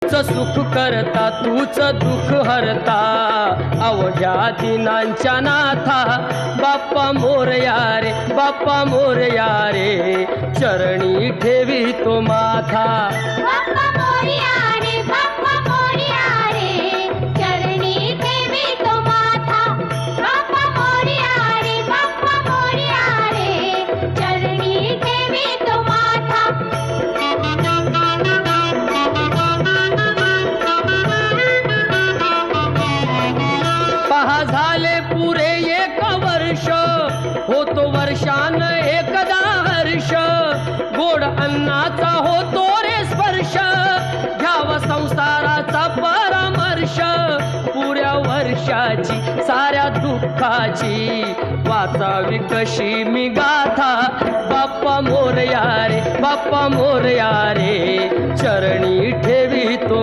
तूच सुख करता तूच दुःख हरता अवघ्या दिनांच्या नाथा बाप्पा मोरया रे बाप्पा मोरया रे चरणी ठेवी तो माथा बाप्पा मोरया रे बाप्पा मोरया रे चरणी ठेवी तो माथा बाप्पा मोरया रे बाप्पा मोरया रे चरणी ठेवी तो माथा पहा झाले पुरे एक वर्ष होतो वर्षान एकदा हर्ष गोड अन्नाचा होतो रे स्पर्श घ्यावा संसाराचा परामर्श पुऱ्या वर्षाची साऱ्या दुःखाची वाचावी कशी मी गाथा बाप्पा मोरया रे बाप्पा मोरया रे चरणी ठेवी तो